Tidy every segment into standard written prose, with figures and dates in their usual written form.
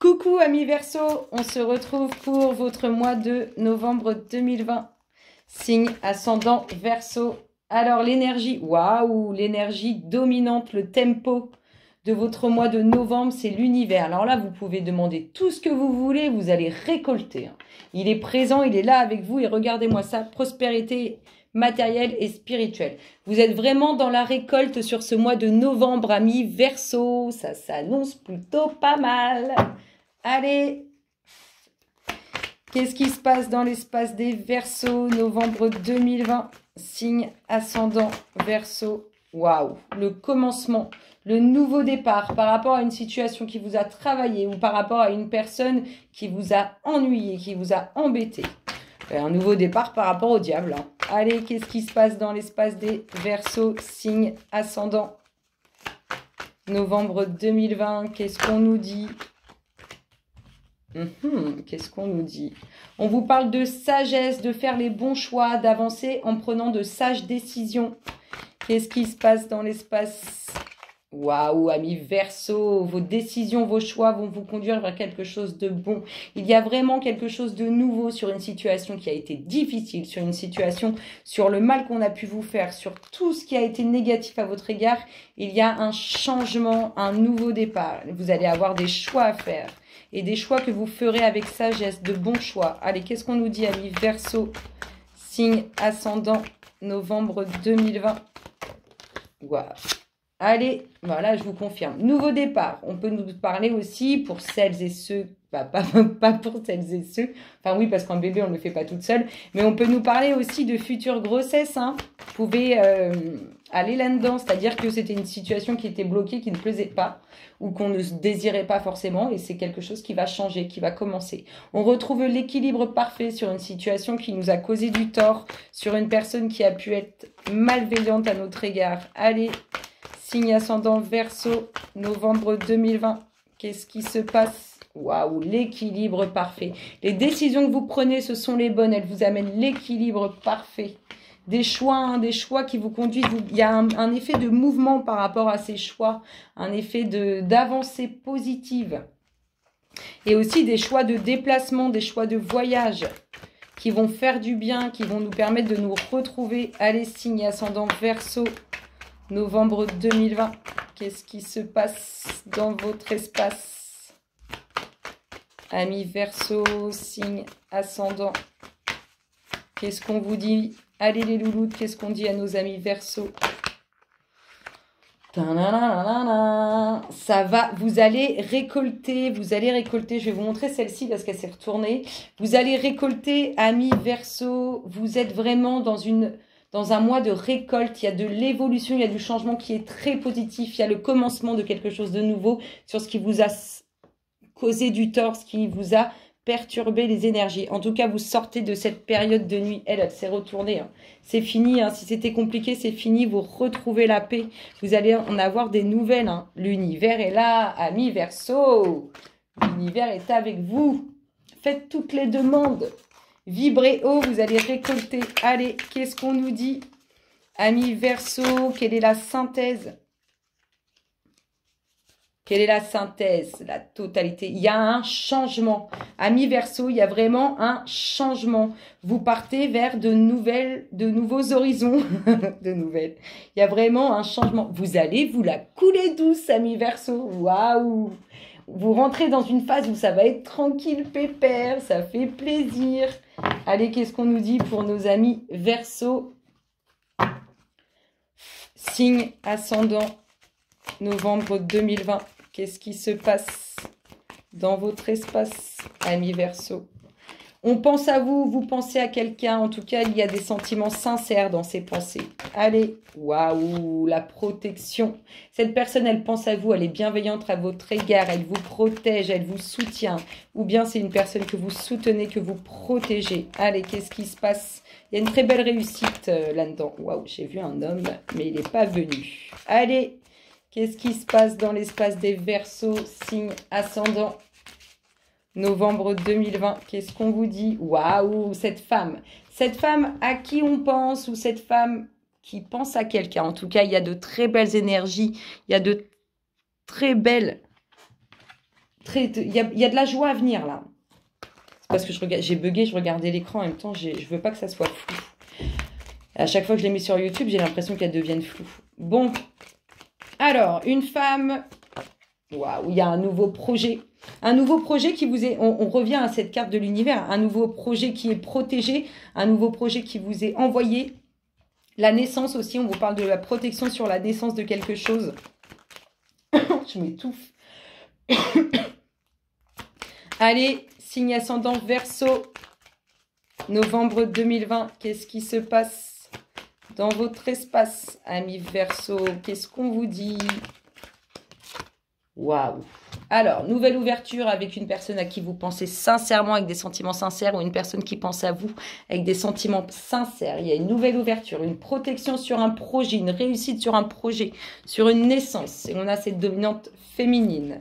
Coucou amis Verseau, on se retrouve pour votre mois de novembre 2020. Signe ascendant Verseau. Alors l'énergie, waouh, l'énergie dominante, le tempo de votre mois de novembre, c'est l'univers. Alors là, vous pouvez demander tout ce que vous voulez, vous allez récolter. Il est présent, il est là avec vous et regardez-moi ça, prospérité matérielle et spirituelle. Vous êtes vraiment dans la récolte sur ce mois de novembre, amis Verseau. Ça s'annonce plutôt pas mal. Allez, qu'est-ce qui se passe dans l'espace des Verseaux, novembre 2020, signe ascendant Verseau. Waouh, le commencement, le nouveau départ par rapport à une situation qui vous a travaillé ou par rapport à une personne qui vous a ennuyé, qui vous a embêté. Un nouveau départ par rapport au diable. Allez, qu'est-ce qui se passe dans l'espace des Verseaux, signe ascendant novembre 2020, qu'est-ce qu'on nous dit? Qu'est-ce qu'on nous dit? On vous parle de sagesse, de faire les bons choix, d'avancer en prenant de sages décisions. Qu'est-ce qui se passe dans l'espace? Waouh, amis Verseau, vos décisions, vos choix vont vous conduire vers quelque chose de bon. Il y a vraiment quelque chose de nouveau sur une situation qui a été difficile, sur une situation, sur le mal qu'on a pu vous faire, sur tout ce qui a été négatif à votre égard. Il y a un changement, un nouveau départ. Vous allez avoir des choix à faire et des choix que vous ferez avec sagesse, de bons choix. Allez, qu'est-ce qu'on nous dit, amis Verseau, signe ascendant novembre 2020. Waouh. Allez, voilà, je vous confirme. Nouveau départ. On peut nous parler aussi pour celles et ceux, pas pour celles et ceux, enfin oui, parce qu'un bébé, on ne le fait pas toute seule, mais on peut nous parler aussi de futures grossesses. Vous pouvez aller là-dedans, c'est-à-dire que c'était une situation qui était bloquée, qui ne plaisait pas, ou qu'on ne désirait pas forcément, et c'est quelque chose qui va changer, qui va commencer. On retrouve l'équilibre parfait sur une situation qui nous a causé du tort, sur une personne qui a pu être malveillante à notre égard. Allez, signe ascendant Verseau, novembre 2020. Qu'est-ce qui se passe? Waouh, l'équilibre parfait. Les décisions que vous prenez, ce sont les bonnes. Elles vous amènent l'équilibre parfait. Des choix qui vous conduisent. Il y a un effet de mouvement par rapport à ces choix. Un effet d'avancée positive. Et aussi des choix de déplacement, des choix de voyage qui vont faire du bien, qui vont nous permettre de nous retrouver. Allez, signe ascendant Verseau, novembre 2020, qu'est-ce qui se passe dans votre espace? Amis Verseau, signe ascendant, qu'est-ce qu'on vous dit? Allez les louloutes, qu'est-ce qu'on dit à nos amis Verseau? Ça va, vous allez récolter, je vais vous montrer celle-ci parce qu'elle s'est retournée. Vous allez récolter, amis Verseau, vous êtes vraiment dans un mois de récolte, il y a de l'évolution, il y a du changement qui est très positif, il y a le commencement de quelque chose de nouveau sur ce qui vous a causé du tort, ce qui vous a perturbé les énergies. En tout cas, vous sortez de cette période de nuit. Elle s'est retournée. C'est fini. Si c'était compliqué, c'est fini. Vous retrouvez la paix. Vous allez en avoir des nouvelles. L'univers est là, amis Verseau. L'univers est avec vous. Faites toutes les demandes. Vibrez haut, vous allez récolter. Allez, qu'est-ce qu'on nous dit? Amis Verseau, quelle est la synthèse? Quelle est la synthèse? La totalité. Il y a un changement. Amis Verseau, il y a vraiment un changement. Vous partez vers de nouveaux horizons. Il y a vraiment un changement. Vous allez vous la couler douce, amis Verseau. Waouh! Vous rentrez dans une phase où ça va être tranquille, pépère, ça fait plaisir. Allez, qu'est-ce qu'on nous dit pour nos amis Verseau? Signe ascendant, novembre 2020. Qu'est-ce qui se passe dans votre espace, amis Verseau? On pense à vous, vous pensez à quelqu'un. En tout cas, il y a des sentiments sincères dans ces pensées. Allez, waouh, la protection. Cette personne, elle pense à vous, elle est bienveillante à votre égard, elle vous protège, elle vous soutient. Ou bien c'est une personne que vous soutenez, que vous protégez. Allez, qu'est-ce qui se passe? Il y a une très belle réussite là-dedans. Waouh, j'ai vu un homme, mais il n'est pas venu. Allez, qu'est-ce qui se passe dans l'espace des Verseaux, signe ascendant? Novembre 2020, qu'est-ce qu'on vous dit? Waouh, cette femme à qui on pense ou cette femme qui pense à quelqu'un. En tout cas, il y a de très belles énergies, il y a de très belles Il y a de la joie à venir, là. C'est parce que j'ai bugué, je regardais l'écran en même temps. Je veux pas que ça soit flou. À chaque fois que je les mets sur YouTube, j'ai l'impression qu'elles deviennent floues. Bon. Alors, une femme... Waouh, il y a un nouveau projet. Un nouveau projet qui vous est... On revient à cette carte de l'univers. Un nouveau projet qui est protégé. Un nouveau projet qui vous est envoyé. La naissance aussi, on vous parle de la protection sur la naissance de quelque chose. Je m'étouffe. Allez, signe ascendant Verseau. Novembre 2020, qu'est-ce qui se passe dans votre espace, amis Verseau? Qu'est-ce qu'on vous dit? Waouh! Alors, nouvelle ouverture avec une personne à qui vous pensez sincèrement, avec des sentiments sincères, ou une personne qui pense à vous avec des sentiments sincères. Il y a une nouvelle ouverture, une protection sur un projet, une réussite sur un projet, sur une naissance. Et on a cette dominante féminine.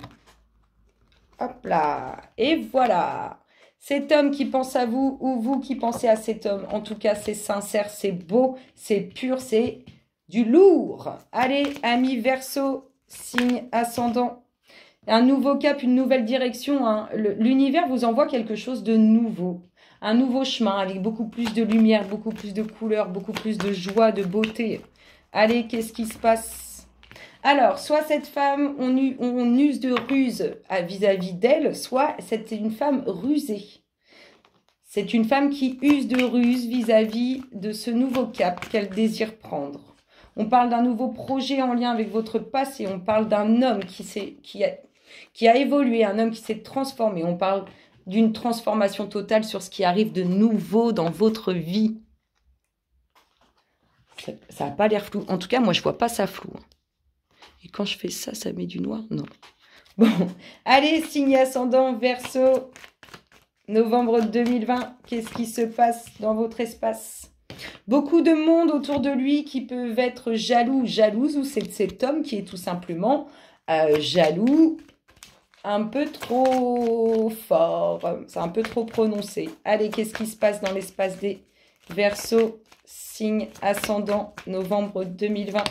Hop là! Et voilà! Cet homme qui pense à vous, ou vous qui pensez à cet homme, en tout cas, c'est sincère, c'est beau, c'est pur, c'est du lourd. Allez, amis Verseau, signe ascendant. Un nouveau cap, une nouvelle direction. Hein. L'univers vous envoie quelque chose de nouveau. Un nouveau chemin avec beaucoup plus de lumière, beaucoup plus de couleurs, beaucoup plus de joie, de beauté. Allez, qu'est-ce qui se passe? Alors, soit cette femme, on use de ruse vis-à-vis d'elle, soit c'est une femme rusée. C'est une femme qui use de ruse vis-à-vis de ce nouveau cap qu'elle désire prendre. On parle d'un nouveau projet en lien avec votre passé. On parle d'un homme qui a évolué, un homme qui s'est transformé. On parle d'une transformation totale sur ce qui arrive de nouveau dans votre vie. Ça n'a pas l'air flou. En tout cas, moi, je ne vois pas ça flou. Et quand je fais ça, ça met du noir? Non. Bon, allez, signe ascendant Verseau, novembre 2020. Qu'est-ce qui se passe dans votre espace? Beaucoup de monde autour de lui qui peuvent être jaloux, jalouse, ou c'est cet homme qui est tout simplement jaloux, un peu trop fort, c'est un peu trop prononcé. Allez, qu'est-ce qui se passe dans l'espace des Verseaux, signe ascendant, novembre 2020?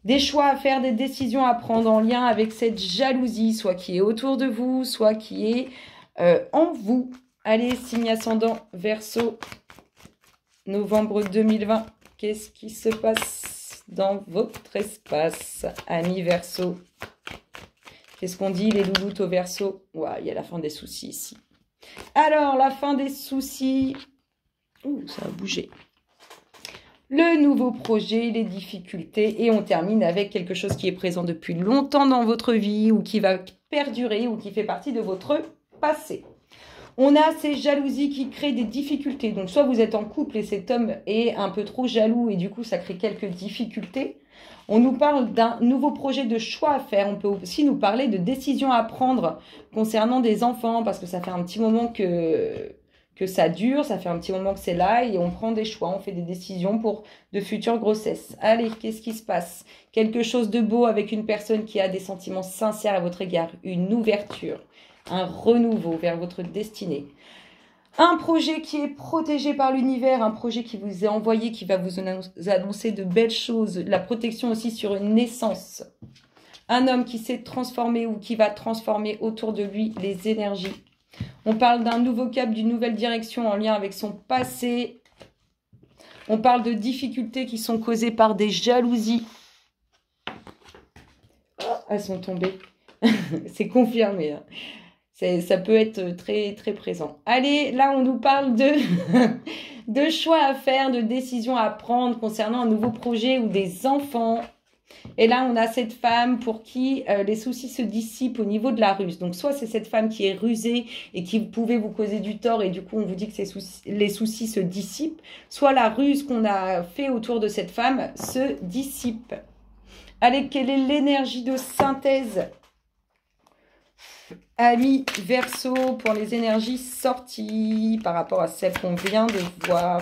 Des choix à faire, des décisions à prendre en lien avec cette jalousie, soit qui est autour de vous, soit qui est en vous. Allez, signe ascendant Verseau, novembre 2020. Qu'est-ce qui se passe dans votre espace, amis Verseau? Qu'est-ce qu'on dit, les louloutes au Verseau? Ouah, il y a la fin des soucis ici. Alors, la fin des soucis. Ouh, ça a bougé. Le nouveau projet, les difficultés. Et on termine avec quelque chose qui est présent depuis longtemps dans votre vie ou qui va perdurer ou qui fait partie de votre passé. On a ces jalousies qui créent des difficultés. Donc, soit vous êtes en couple et cet homme est un peu trop jaloux et du coup, ça crée quelques difficultés. On nous parle d'un nouveau projet de choix à faire. On peut aussi nous parler de décisions à prendre concernant des enfants parce que ça fait un petit moment que ça dure, ça fait un petit moment que c'est là et on prend des choix, on fait des décisions pour de futures grossesses. Allez, qu'est-ce qui se passe? Quelque chose de beau avec une personne qui a des sentiments sincères à votre égard, une ouverture, un renouveau vers votre destinée. Un projet qui est protégé par l'univers, un projet qui vous est envoyé, qui va vous annoncer de belles choses, la protection aussi sur une naissance. Un homme qui s'est transformé ou qui va transformer autour de lui les énergies. On parle d'un nouveau cap, d'une nouvelle direction en lien avec son passé. On parle de difficultés qui sont causées par des jalousies. Oh, elles sont tombées. C'est confirmé. Hein. Ça peut être très, très présent. Allez, là, on nous parle de choix à faire, de décisions à prendre concernant un nouveau projet ou des enfants. Et là, on a cette femme pour qui les soucis se dissipent au niveau de la ruse. Donc, soit c'est cette femme qui est rusée et qui pouvait vous causer du tort et du coup, on vous dit que les soucis se dissipent. Soit la ruse qu'on a fait autour de cette femme se dissipe. Allez, quelle est l'énergie de synthèse? Amis Verseau, pour les énergies sorties par rapport à celle qu'on vient de voir.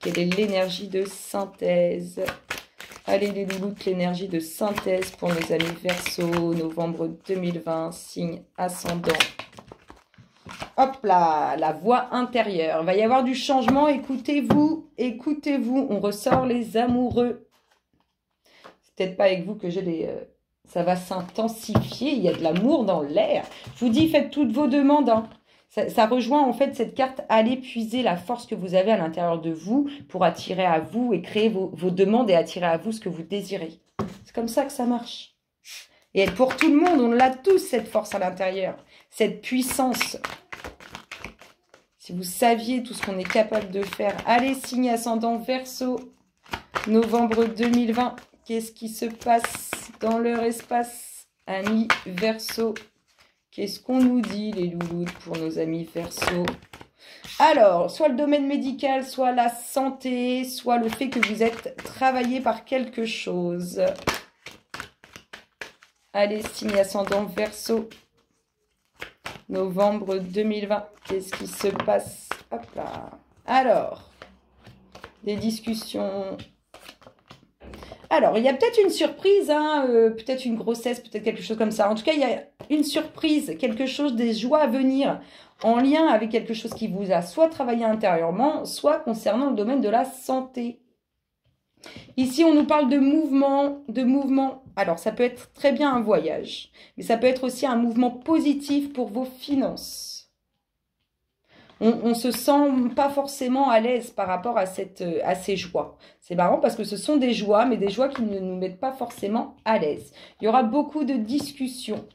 Quelle est l'énergie de synthèse? Allez les louloutes, l'énergie de synthèse pour nos amis Verseau, novembre 2020, signe ascendant. Hop là, la voix intérieure. Il va y avoir du changement, écoutez-vous, écoutez-vous. On ressort les amoureux. C'est peut-être pas avec vous que j'ai Ça va s'intensifier. Il y a de l'amour dans l'air. Je vous dis, faites toutes vos demandes. Hein. Ça rejoint en fait cette carte. Allez puiser la force que vous avez à l'intérieur de vous pour attirer à vous et créer vos demandes et attirer à vous ce que vous désirez. C'est comme ça que ça marche. Et pour tout le monde, on l'a tous cette force à l'intérieur. Cette puissance. Si vous saviez tout ce qu'on est capable de faire. Allez, signe ascendant Verseau. Novembre 2020. Qu'est-ce qui se passe dans leur espace? Amis Verseau. Qu'est-ce qu'on nous dit, les louloutes, pour nos amis Verseau? Alors, soit le domaine médical, soit la santé, soit le fait que vous êtes travaillé par quelque chose. Allez, signe ascendant Verseau. Novembre 2020. Qu'est-ce qui se passe? Hop là. Alors, des discussions. Alors, il y a peut-être une surprise, hein, peut-être une grossesse, peut-être quelque chose comme ça. En tout cas, il y a une surprise, quelque chose, des joies à venir en lien avec quelque chose qui vous a soit travaillé intérieurement, soit concernant le domaine de la santé. Ici, on nous parle de mouvement. Alors, ça peut être très bien un voyage, mais ça peut être aussi un mouvement positif pour vos finances. On ne se sent pas forcément à l'aise par rapport à ces joies. C'est marrant parce que ce sont des joies, mais des joies qui ne nous mettent pas forcément à l'aise. Il y aura beaucoup de discussions.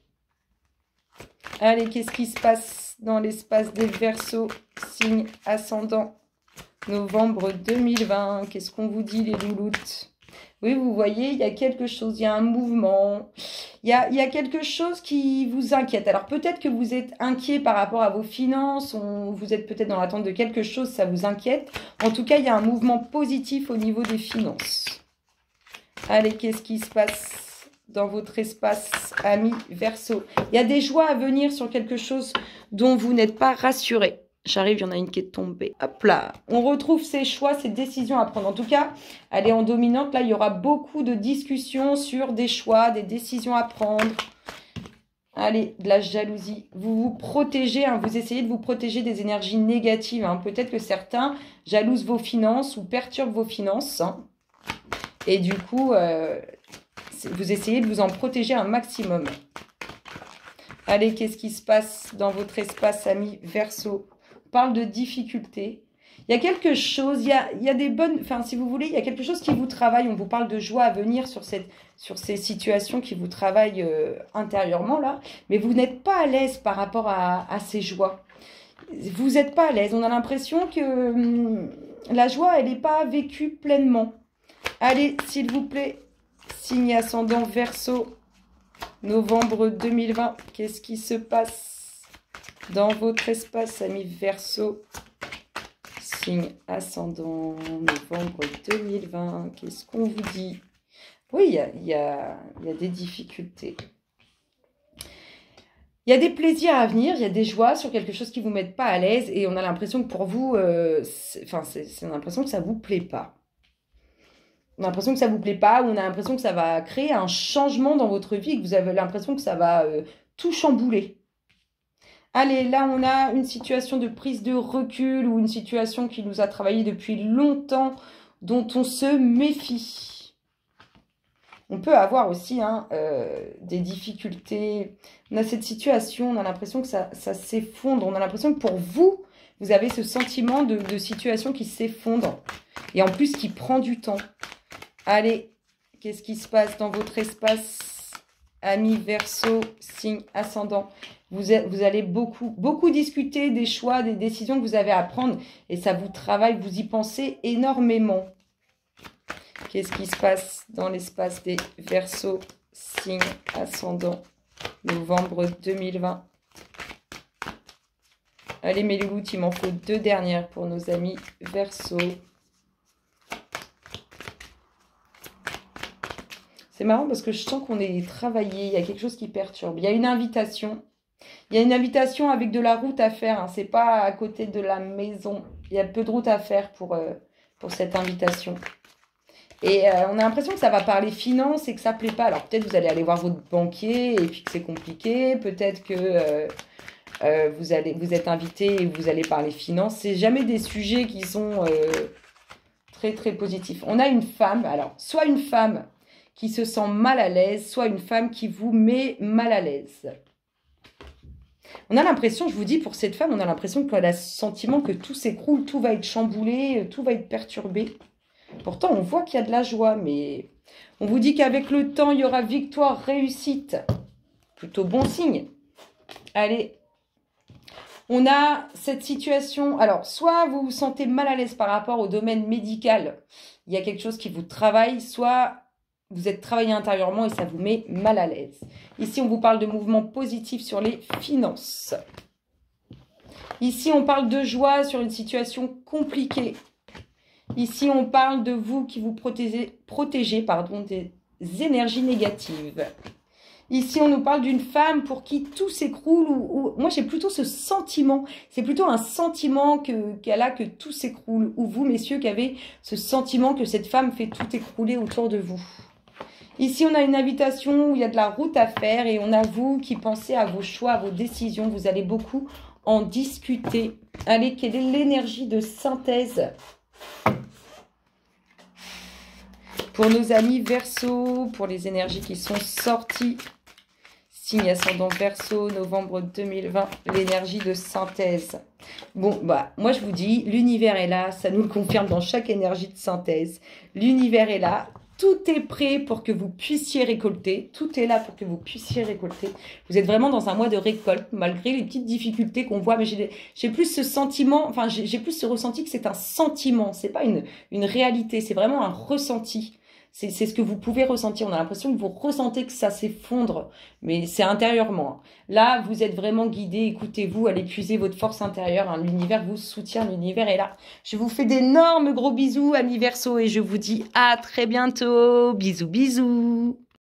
Allez, qu'est-ce qui se passe dans l'espace des Verseaux, signe ascendant, novembre 2020? Qu'est-ce qu'on vous dit, les louloutes? Oui, vous voyez, il y a quelque chose, il y a un mouvement, il y a quelque chose qui vous inquiète. Alors peut-être que vous êtes inquiet par rapport à vos finances, vous êtes peut-être dans l'attente de quelque chose, ça vous inquiète. En tout cas, il y a un mouvement positif au niveau des finances. Allez, qu'est-ce qui se passe dans votre espace, amis Verseau? Il y a des joies à venir sur quelque chose dont vous n'êtes pas rassuré. J'arrive, il y en a une qui est tombée. Hop là. On retrouve ces choix, ces décisions à prendre. En tout cas, elle est en dominante. Là, il y aura beaucoup de discussions sur des choix, des décisions à prendre. Allez, de la jalousie. Vous vous protégez, hein, vous essayez de vous protéger des énergies négatives. Hein. Peut-être que certains jalousent vos finances ou perturbent vos finances. Hein. Et du coup, vous essayez de vous en protéger un maximum. Allez, qu'est-ce qui se passe dans votre espace, amis Verseau? On parle de difficultés. Il y a quelque chose, il y a des bonnes... Enfin, si vous voulez, il y a quelque chose qui vous travaille. On vous parle de joie à venir sur ces situations qui vous travaillent intérieurement, là. Mais vous n'êtes pas à l'aise par rapport à ces joies. Vous n'êtes pas à l'aise. On a l'impression que la joie, elle n'est pas vécue pleinement. Allez, s'il vous plaît, signe ascendant Verseau, novembre 2020. Qu'est-ce qui se passe dans votre espace, amis Verseau? Signe ascendant, novembre 2020. Qu'est-ce qu'on vous dit? Oui, il y a des difficultés. Il y a des plaisirs à venir, il y a des joies sur quelque chose qui ne vous met pas à l'aise. Et on a l'impression que pour vous, on a l'impression que ça ne vous plaît pas. On a l'impression que ça ne vous plaît pas, ou on a l'impression que ça va créer un changement dans votre vie, que vous avez l'impression que ça va tout chambouler. Allez, là, on a une situation de prise de recul ou une situation qui nous a travaillé depuis longtemps, dont on se méfie. On peut avoir aussi des difficultés. On a cette situation, on a l'impression que ça s'effondre. On a l'impression que pour vous, vous avez ce sentiment de situation qui s'effondre. Et en plus, qui prend du temps. Allez, qu'est-ce qui se passe dans votre espace, amis Verseau, signe ascendant? Vous allez beaucoup discuter des choix, des décisions que vous avez à prendre. Et ça vous travaille, vous y pensez énormément. Qu'est-ce qui se passe dans l'espace des Verseaux, signe ascendant, novembre 2020? Allez, mes louloutes, il m'en faut 2 dernières pour nos amis Verseaux. C'est marrant parce que je sens qu'on est travaillé, il y a quelque chose qui perturbe. Il y a une invitation. Il y a une invitation avec de la route à faire. Hein. Ce n'est pas à côté de la maison. Il y a peu de route à faire pour cette invitation. Et on a l'impression que ça va parler finances et que ça ne plaît pas. Alors peut-être vous allez aller voir votre banquier et puis que c'est compliqué. Peut-être que vous êtes invité et vous allez parler finances. Ce n'est jamais des sujets qui sont très très positifs. On a une femme, alors soit une femme qui se sent mal à l'aise, soit une femme qui vous met mal à l'aise. On a l'impression, je vous dis, pour cette femme, on a l'impression qu'elle a le sentiment que tout s'écroule, tout va être chamboulé, tout va être perturbé. Pourtant, on voit qu'il y a de la joie, mais on vous dit qu'avec le temps, il y aura victoire, réussite. Plutôt bon signe. Allez. On a cette situation, alors soit vous vous sentez mal à l'aise par rapport au domaine médical, il y a quelque chose qui vous travaille, soit vous êtes travaillé intérieurement et ça vous met mal à l'aise. Ici, on vous parle de mouvements positifs sur les finances. Ici, on parle de joie sur une situation compliquée. Ici, on parle de vous qui vous protégez des énergies négatives. Ici, on nous parle d'une femme pour qui tout s'écroule. Moi, j'ai plutôt ce sentiment. C'est plutôt un sentiment qu'elle a que tout s'écroule. Ou vous, messieurs, qui avez ce sentiment que cette femme fait tout écrouler autour de vous. Ici, on a une invitation où il y a de la route à faire. Et on a vous qui pensez à vos choix, à vos décisions. Vous allez beaucoup en discuter. Allez, quelle est l'énergie de synthèse pour nos amis Verseau, pour les énergies qui sont sorties? Signe ascendant Verseau, novembre 2020, l'énergie de synthèse. Bon, bah, moi je vous dis, l'univers est là, ça nous le confirme dans chaque énergie de synthèse. L'univers est là, tout est prêt pour que vous puissiez récolter. Tout est là pour que vous puissiez récolter. Vous êtes vraiment dans un mois de récolte, malgré les petites difficultés qu'on voit. Mais j'ai plus ce sentiment, enfin j'ai plus ce ressenti que c'est un sentiment, c'est pas une réalité, c'est vraiment un ressenti. C'est ce que vous pouvez ressentir. On a l'impression que vous ressentez que ça s'effondre, mais c'est intérieurement. Là, vous êtes vraiment guidé. Écoutez-vous, allez puiser votre force intérieure. Hein. L'univers vous soutient, l'univers est là. Je vous fais d'énormes gros bisous, amis Verseau, et je vous dis à très bientôt. Bisous, bisous.